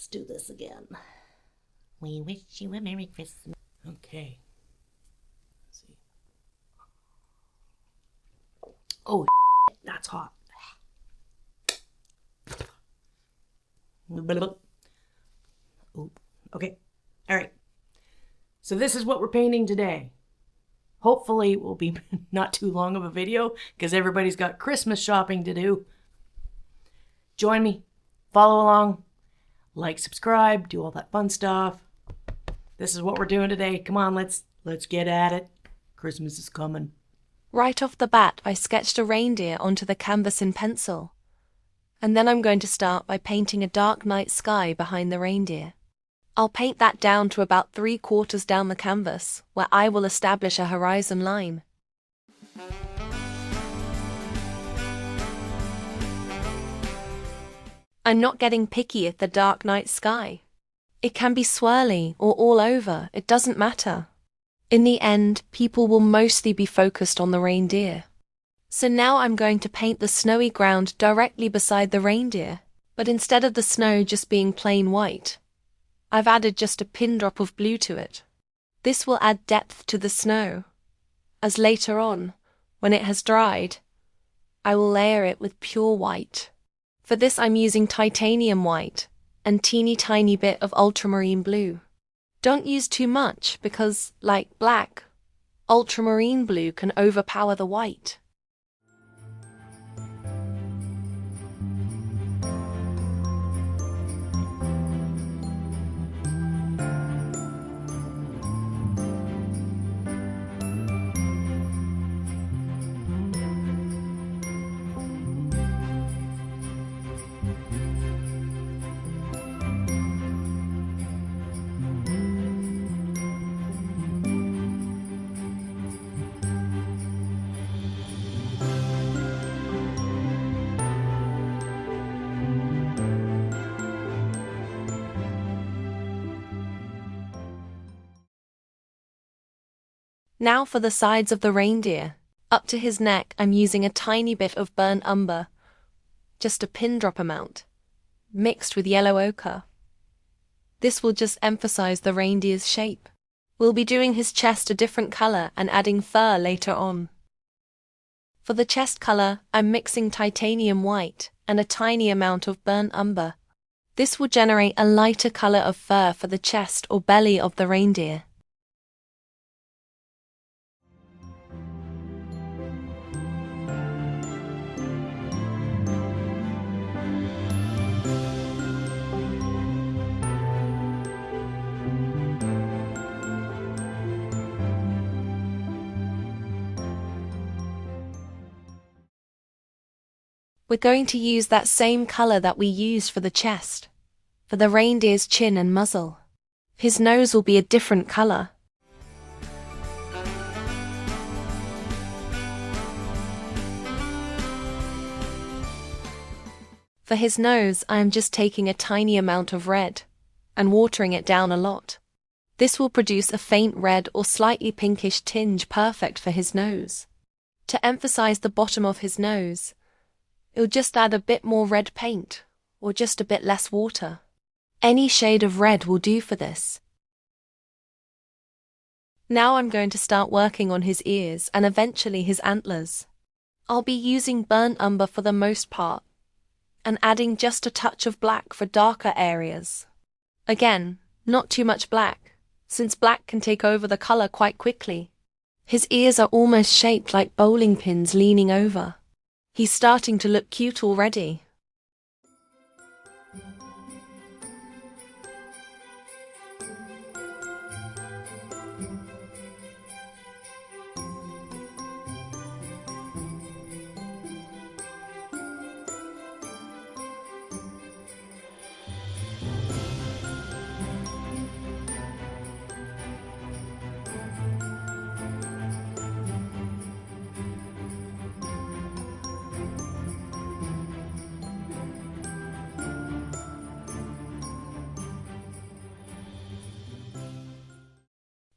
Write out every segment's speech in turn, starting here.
Let's do this again. We wish you a Merry Christmas. Okay. Let's see. Oh, that's hot. Oop. Okay. All right. So this is what we're painting today. Hopefully it will be not too long of a video because everybody's got Christmas shopping to do. Join me. Follow along. Like, subscribe, do all that fun stuff. This is what we're doing today. Come on, let's get at it. Christmas is coming. Right off the bat, I sketched a reindeer onto the canvas in pencil. And then I'm going to start by painting a dark night sky behind the reindeer. I'll paint that down to about 3/4 down the canvas, where I will establish a horizon line. I'm not getting picky at the dark night sky. It can be swirly or all over, it doesn't matter. In the end, people will mostly be focused on the reindeer. So now I'm going to paint the snowy ground directly beside the reindeer, but instead of the snow just being plain white, I've added just a pin drop of blue to it. This will add depth to the snow, as later on, when it has dried, I will layer it with pure white. For this I'm using titanium white and teeny tiny bit of ultramarine blue. Don't use too much because, like black, ultramarine blue can overpower the white. Now for the sides of the reindeer. Up to his neck I'm using a tiny bit of burnt umber, just a pin drop amount, mixed with yellow ochre. This will just emphasize the reindeer's shape. We'll be doing his chest a different color and adding fur later on. For the chest color, I'm mixing titanium white and a tiny amount of burnt umber. This will generate a lighter color of fur for the chest or belly of the reindeer. We're going to use that same color that we used for the chest, for the reindeer's chin and muzzle. His nose will be a different color. For his nose, I am just taking a tiny amount of red and watering it down a lot. This will produce a faint red or slightly pinkish tinge perfect for his nose. To emphasize the bottom of his nose, it'll just add a bit more red paint, or just a bit less water. Any shade of red will do for this. Now I'm going to start working on his ears and eventually his antlers. I'll be using burnt umber for the most part, and adding just a touch of black for darker areas. Again, not too much black, since black can take over the color quite quickly. His ears are almost shaped like bowling pins leaning over. He's starting to look cute already.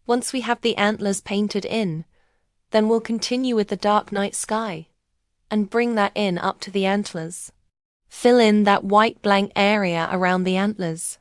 Once we have the antlers painted in, then we'll continue with the dark night sky and bring that in up to the antlers. Fill in that white blank area around the antlers.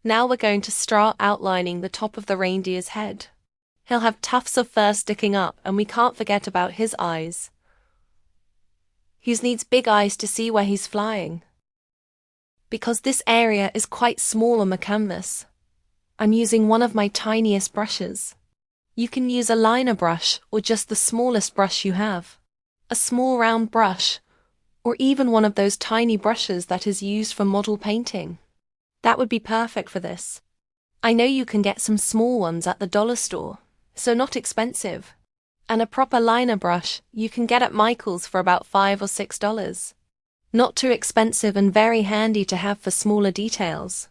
Now we're going to start outlining the top of the reindeer's head. He'll have tufts of fur sticking up, and we can't forget about his eyes. He needs big eyes to see where he's flying. Because this area is quite small on the canvas, I'm using one of my tiniest brushes. You can use a liner brush or just the smallest brush you have. A small round brush, or even one of those tiny brushes that is used for model painting. That would be perfect for this. I know you can get some small ones at the dollar store, so not expensive. And a proper liner brush you can get at Michael's for about $5 or $6. Not too expensive and very handy to have for smaller details.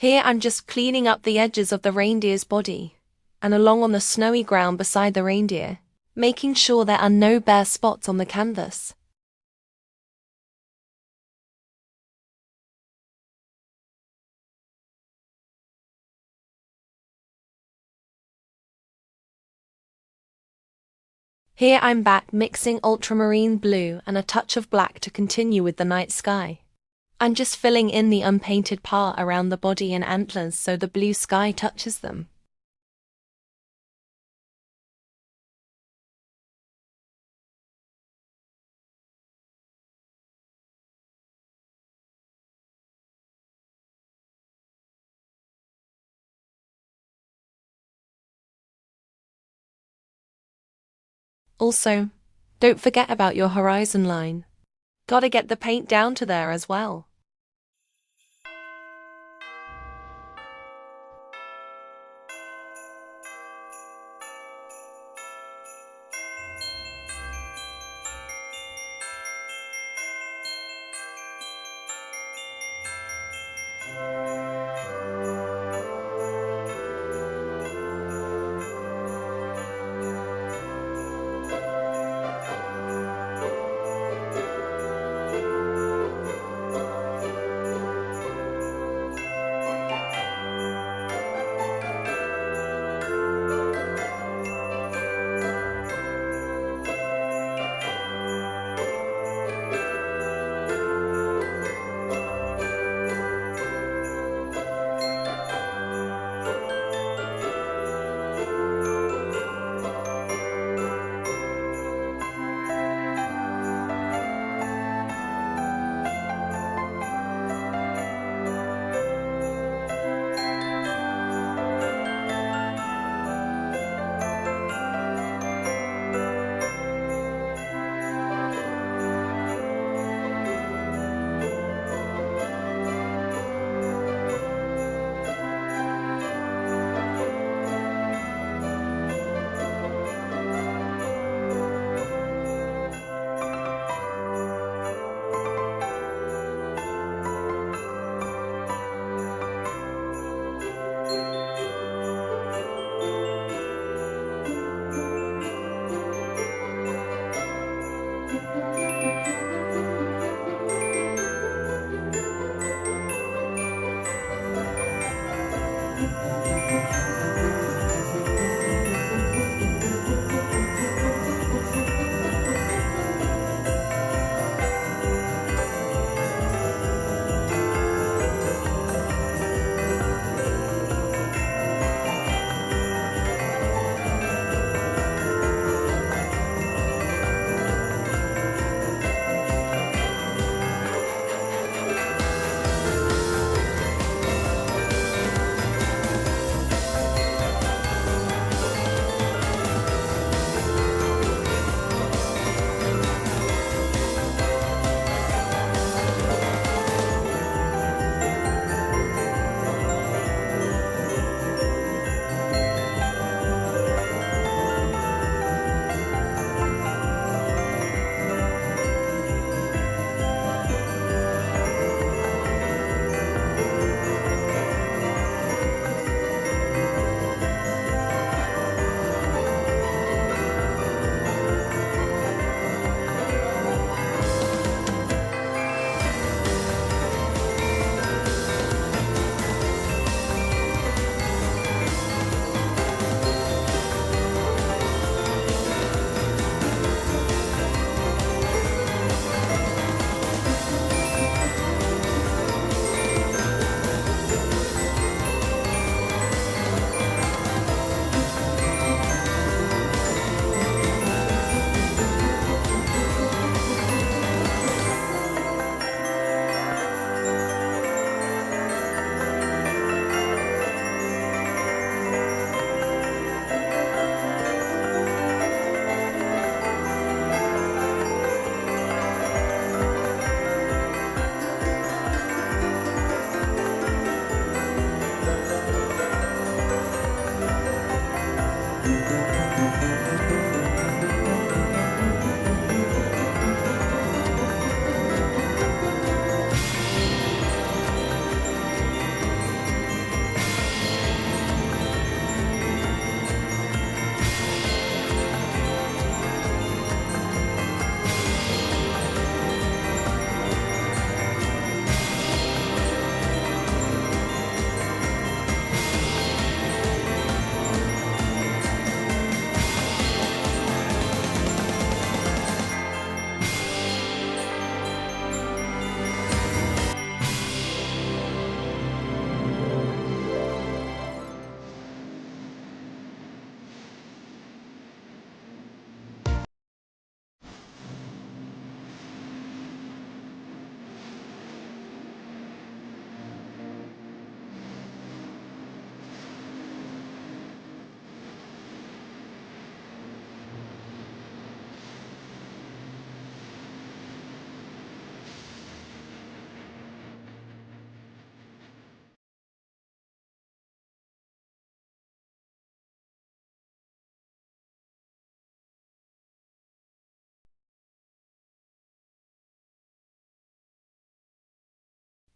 Here I'm just cleaning up the edges of the reindeer's body, and along on the snowy ground beside the reindeer, making sure there are no bare spots on the canvas. Here I'm back mixing ultramarine blue and a touch of black to continue with the night sky. I'm just filling in the unpainted part around the body and antlers so the blue sky touches them. Also, don't forget about your horizon line. Gotta get the paint down to there as well.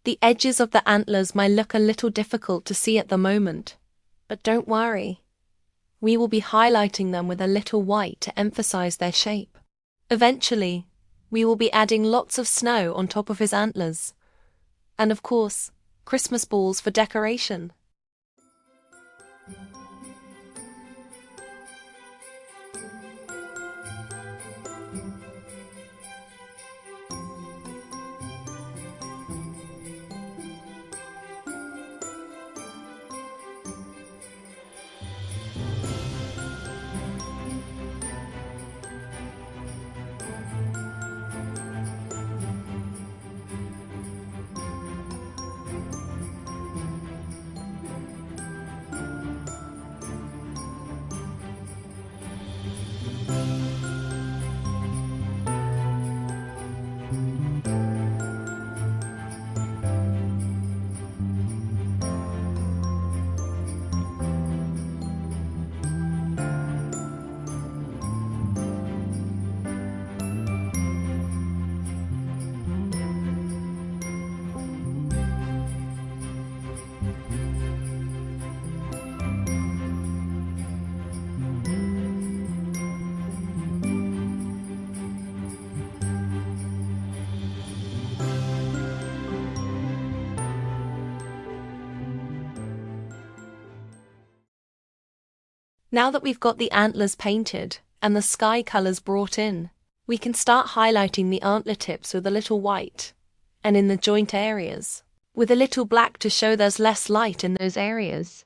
The edges of the antlers might look a little difficult to see at the moment, but don't worry. We will be highlighting them with a little white to emphasize their shape. Eventually, we will be adding lots of snow on top of his antlers. And of course, Christmas balls for decoration. Now that we've got the antlers painted and the sky colors brought in, we can start highlighting the antler tips with a little white, and in the joint areas, with a little black to show there's less light in those areas.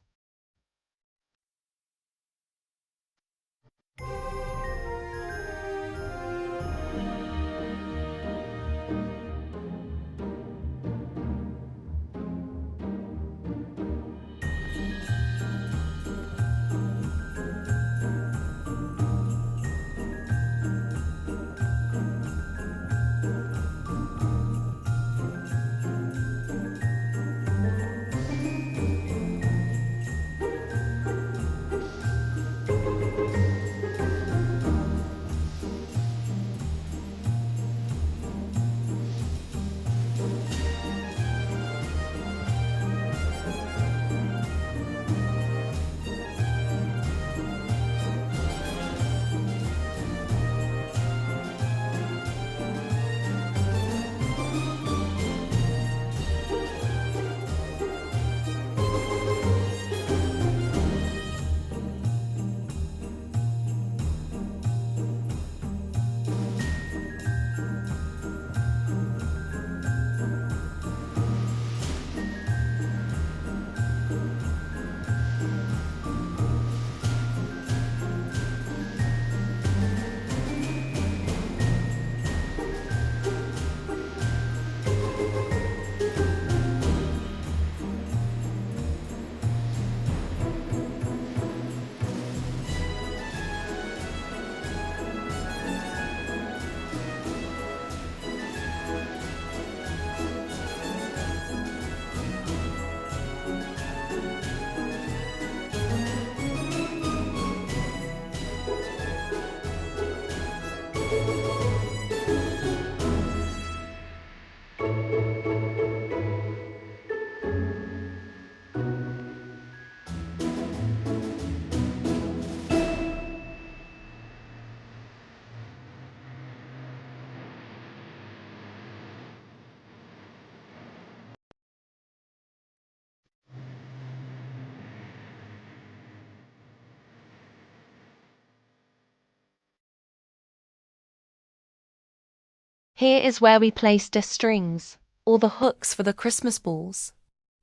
Here is where we place the strings, or the hooks for the Christmas balls.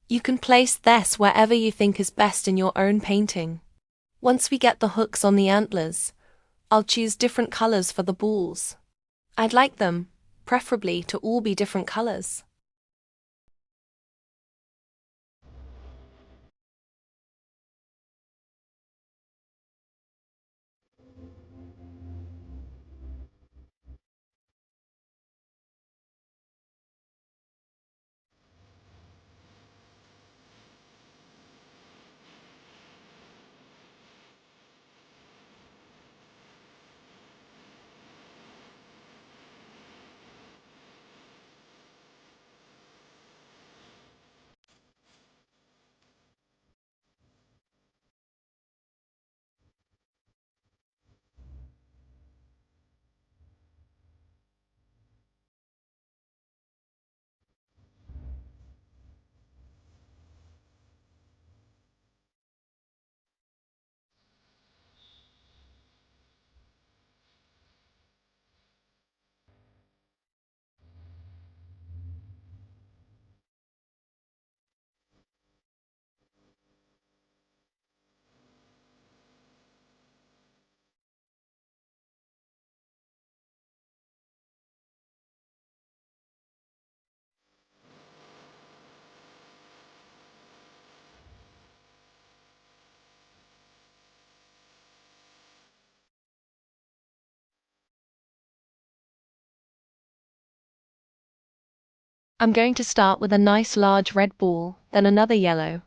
You can place this wherever you think is best in your own painting. Once we get the hooks on the antlers, I'll choose different colors for the balls. I'd like them, preferably, to all be different colors. I'm going to start with a nice large red ball, then another yellow,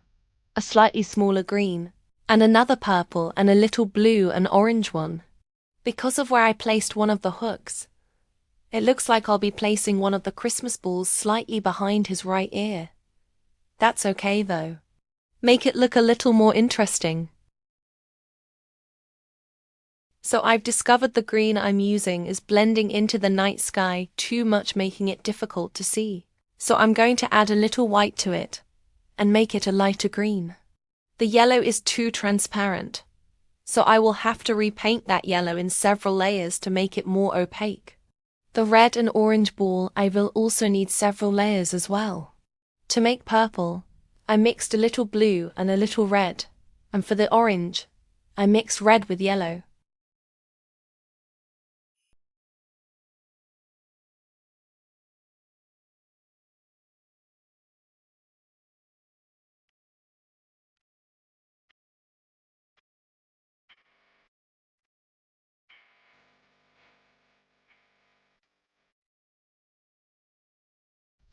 a slightly smaller green, and another purple and a little blue and orange one. Because of where I placed one of the hooks, it looks like I'll be placing one of the Christmas balls slightly behind his right ear. That's okay though. Make it look a little more interesting. So I've discovered the green I'm using is blending into the night sky too much, making it difficult to see. So I'm going to add a little white to it and make it a lighter green. The yellow is too transparent, so I will have to repaint that yellow in several layers to make it more opaque. The red and orange ball I will also need several layers as well. To make purple, I mixed a little blue and a little red, and for the orange, I mixed red with yellow.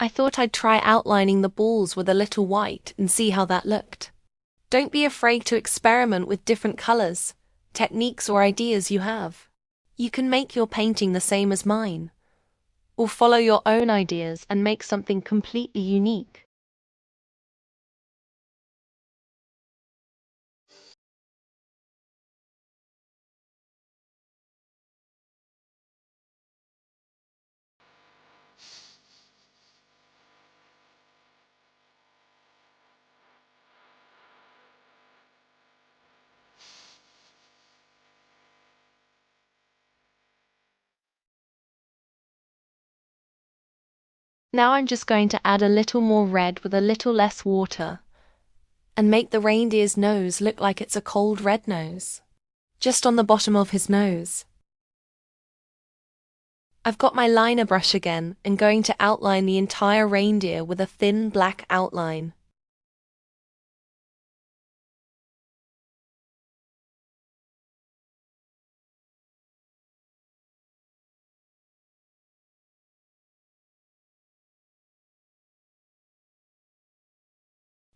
I thought I'd try outlining the balls with a little white and see how that looked. Don't be afraid to experiment with different colors, techniques or ideas you have. You can make your painting the same as mine, or follow your own ideas and make something completely unique. Now I'm just going to add a little more red with a little less water and make the reindeer's nose look like it's a cold red nose, just on the bottom of his nose. I've got my liner brush again and going to outline the entire reindeer with a thin black outline.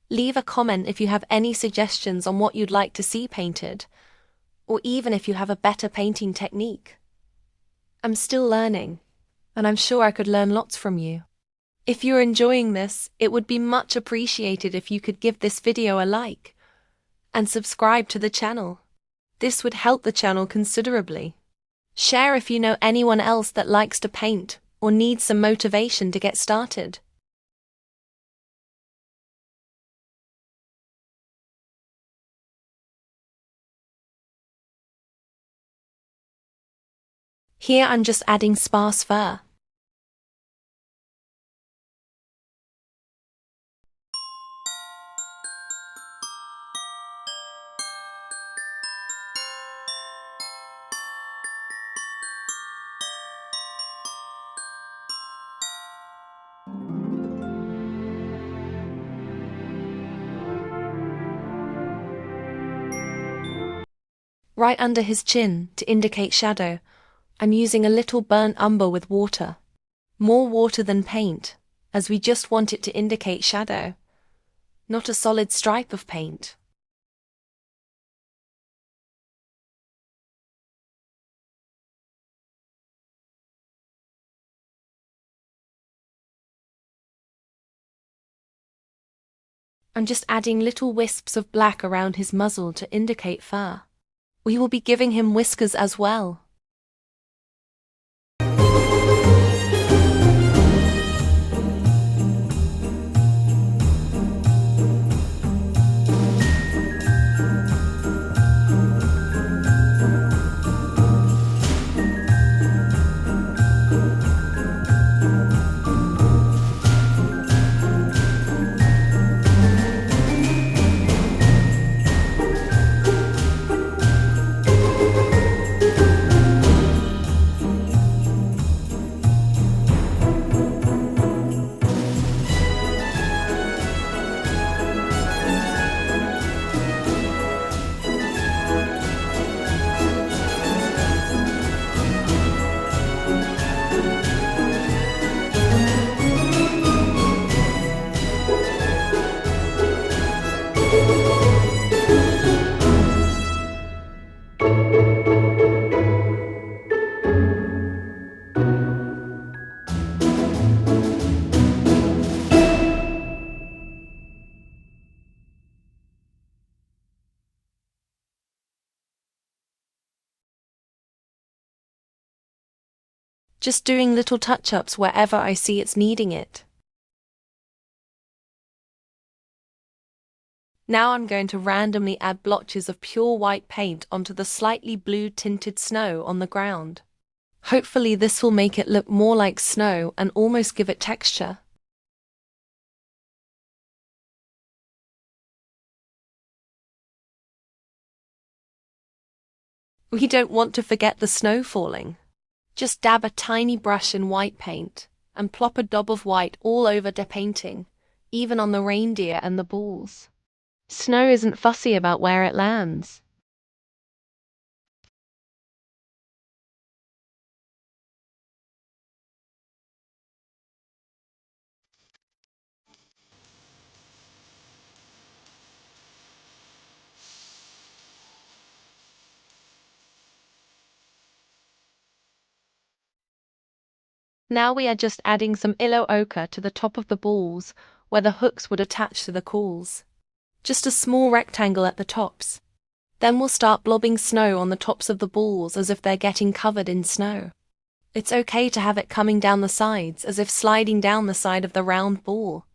Leave a comment if you have any suggestions on what you'd like to see painted, or even if you have a better painting technique. I'm still learning, and I'm sure I could learn lots from you. If you're enjoying this, it would be much appreciated if you could give this video a like and subscribe to the channel. This would help the channel considerably. Share if you know anyone else that likes to paint or needs some motivation to get started. Here I'm just adding sparse fur. Right under his chin, to indicate shadow, I'm using a little burnt umber with water. More water than paint, as we just want it to indicate shadow, not a solid stripe of paint. I'm just adding little wisps of black around his muzzle to indicate fur. We will be giving him whiskers as well. just doing little touch-ups wherever I see it's needing it. Now I'm going to randomly add blotches of pure white paint onto the slightly blue tinted snow on the ground. Hopefully this will make it look more like snow and almost give it texture. We don't want to forget the snow falling. Just dab a tiny brush in white paint and plop a daub of white all over the painting, even on the reindeer and the balls. Snow isn't fussy about where it lands. Now we are just adding some yellow ochre to the top of the balls where the hooks would attach to the cauls. Just a small rectangle at the tops. Then we'll start blobbing snow on the tops of the balls as if they're getting covered in snow. It's okay to have it coming down the sides as if sliding down the side of the round ball.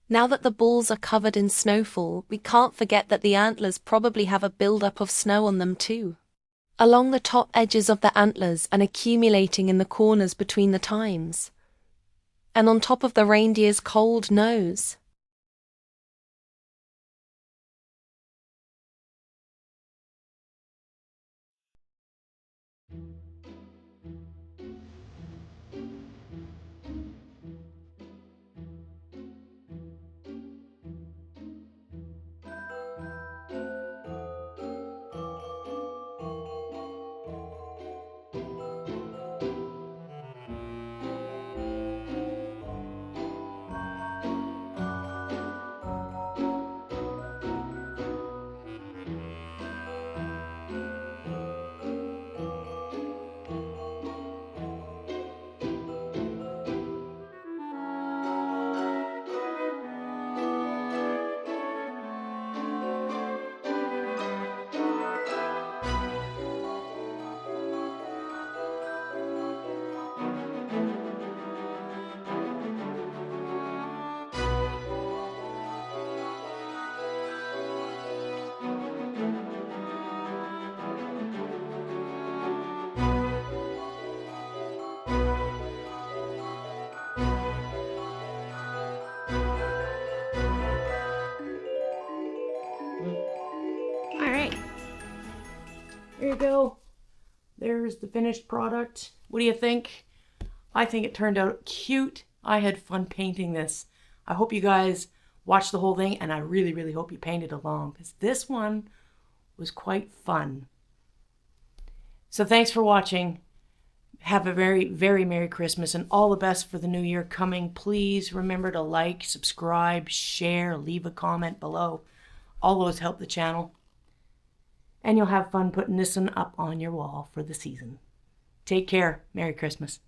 Now that the balls are covered in snowfall, we can't forget that the antlers probably have a build-up of snow on them too. Along the top edges of the antlers and accumulating in the corners between the times. And on top of the reindeer's cold nose. Here you go. There's the finished product. What do you think? I think it turned out cute. I had fun painting this. I hope you guys watched the whole thing, and I really, really hope you painted along, because this one was quite fun. So thanks for watching. Have a very, very Merry Christmas and all the best for the new year coming. Please remember to like, subscribe, share, leave a comment below. All those help the channel. and you'll have fun putting this one up on your wall for the season. Take care. Merry Christmas.